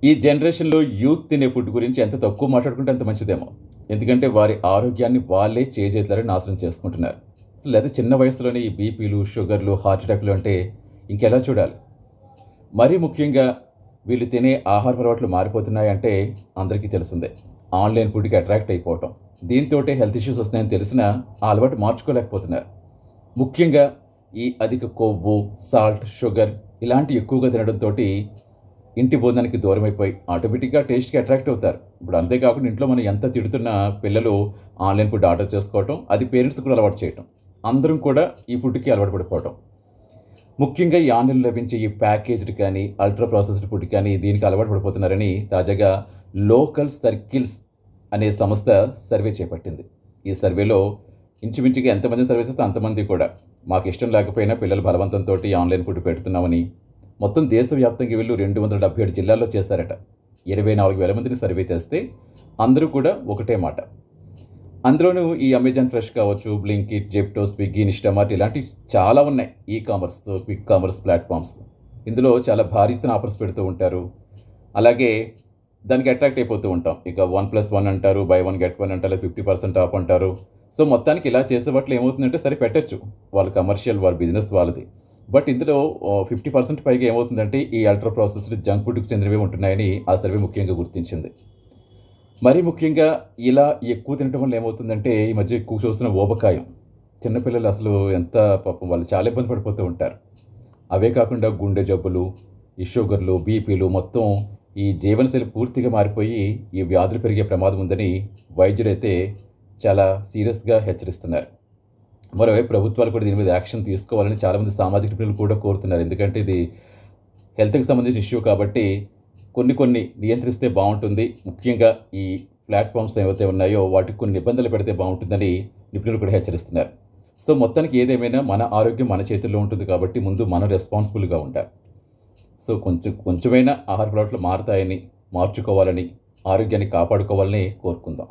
ఈ జనరేషన్‌లో యూత్ తినే ఫుడ్ గురించి ఎంత తక్కువ మాట్లాడుకుంటే అంత మంచిదేమో. ఎందుకంటే వారి ఆరోగ్యాన్ని వాళ్ళే చేజేతులారా నాశనం చేసుకుంటున్నారు. లేదా చిన్న వయసులోనే ఈ బీపీలు, షుగర్‌లు, హార్ట్ అటాక్‌లు అంటే ఇంకెలా చూడాలి? మరీ ముఖ్యంగా వీళ్ళు తినే ఆహారపు అలవాట్లు మారిపోతున్నాయంటే అందరికీ తెలిసిందే. ఆన్‌లైన్ ఫుడ్‌కి అట్రాక్ట్ అయిపోవటం. దీంతోటే హెల్త్ ఇష్యూస్ వస్తున్నాయని తెలిసినా ఆ అలవాటు మార్చుకోలేకపోతున్నారు. ముఖ్యంగా ఈ అధిక కొవ్వు, సాల్ట్, షుగర్ ఇలాంటివి ఎక్కువగా తినడంతోటి ఇంటి భోజనానికి దూరమైపోయి ఆటోమేటిక్‌గా టేస్ట్‌కి అట్రాక్ట్ అవుతారు. ఇప్పుడు అంతే కాకుండా ఇంట్లో మనం ఎంత తిడుతున్నా పిల్లలు ఆన్‌లైన్ ఫుడ్ ఆర్డర్ చేసుకోవటం, అది పేరెంట్స్‌కి కూడా అలవాటు చేయటం. అందరం కూడా ఈ ఫుడ్‌కి అలవాటు పడిపోవటం. ముఖ్యంగా ఈ ఆన్‌లైన్‌లో లభించే ఈ ప్యాకేజ్డ్ కానీ, అల్ట్రా ప్రాసెస్డ్ ఫుడ్ కానీ దీనికి అలవాటు పడిపోతున్నారని తాజాగా లోకల్ సర్కిల్స్ అనే సంస్థ సర్వే చేపట్టింది. ఈ సర్వేలో ఇంచుమించుగా ఎంతమంది సర్వే చేస్తే అంతమంది కూడా మాకు ఇష్టం లేకపోయినా పిల్లల బలవంతంతోటి ఆన్‌లైన్ ఫుడ్ పెడుతున్నామని మొత్తం దేశవ్యాప్తంగా వీళ్ళు 277 జిల్లాల్లో చేశారట. 24,000 మందిని సర్వే చేస్తే అందరూ కూడా ఒకటే మాట. అందులోనూ ఈ అమెజాన్ ఫ్రెష్ కావచ్చు, బ్లింకిట్, జెప్టో, స్విగ్గీ, ఇన్‌స్టామార్ట్ ఇలాంటివి చాలా ఉన్నాయి. Commerce, quick commerce platforms. ఇందులో చాలా భారీ ఎత్తున ఆఫర్స్ పెడుతూ ఉంటారు. అలాగే దానికి అట్రాక్ట్ అయిపోతూ ఉంటాం. ఇక 1+1 అంటారు, బై 1 గెట్ 1 అంటారు, 50% ఆఫ్ అంటారు. సో, మొత్తానికి ఇలా చేసే వాటిలో ఏమవుతుందంటే సరే పెట్టొచ్చు. వాళ్ళ కమర్షియల్, వాళ్ళ బిజినెస్ వాళ్ళది. బట్ ఇందులో 50% పైగా ఏమవుతుందంటే ఈ అల్ట్రా ప్రాసెస్డ్ జంక్ ఫుడ్‌కి చెందినవే ఉంటున్నాయని ఆ సర్వే ముఖ్యంగా గుర్తించింది. మరీ ముఖ్యంగా ఇలా ఎక్కువ తినటం వల్ల ఏమవుతుందంటే ఈ మధ్య ఎక్కువ చూస్తున్న ఊబకాయం. చిన్నపిల్లలు అసలు ఎంత పాపం వాళ్ళు చాలా ఇబ్బంది పడిపోతూ ఉంటారు. అవే కాకుండా గుండె జబ్బులు, ఈ షుగర్‌లు, బీపీలు మొత్తం ఈ జీవనశైలి పూర్తిగా మారిపోయి ఈ వ్యాధులు పెరిగే ప్రమాదం ఉందని వైద్యులైతే చాలా సీరియస్‌గా హెచ్చరిస్తున్నారు. మరోవైపు ప్రభుత్వాలు కూడా దీని మీద యాక్షన్ తీసుకోవాలని చాలామంది సామాజిక నిపుణులు కూడా కోరుతున్నారు. ఎందుకంటే ఇది హెల్త్‌కి సంబంధించిన ఇష్యూ కాబట్టి కొన్ని నియంత్రిస్తే బావుంటుంది. ముఖ్యంగా ఈ ప్లాట్‌ఫామ్స్ ఏవైతే ఉన్నాయో వాటికి కొన్ని నిబంధనలు పెడితే బావుంటుందని నిపుణులు కూడా హెచ్చరిస్తున్నారు. సో, మొత్తానికి ఏదేమైనా మన ఆరోగ్యం మన చేతుల్లో ఉంటుంది కాబట్టి ముందు మనం రెస్పాన్సిబుల్‌గా ఉండాలి. సో, కొంచెమైనా ఆహారపు అలవాట్లు మారతాయని, మార్చుకోవాలని, ఆరోగ్యాన్ని కాపాడుకోవాలని కోరుకుందాం.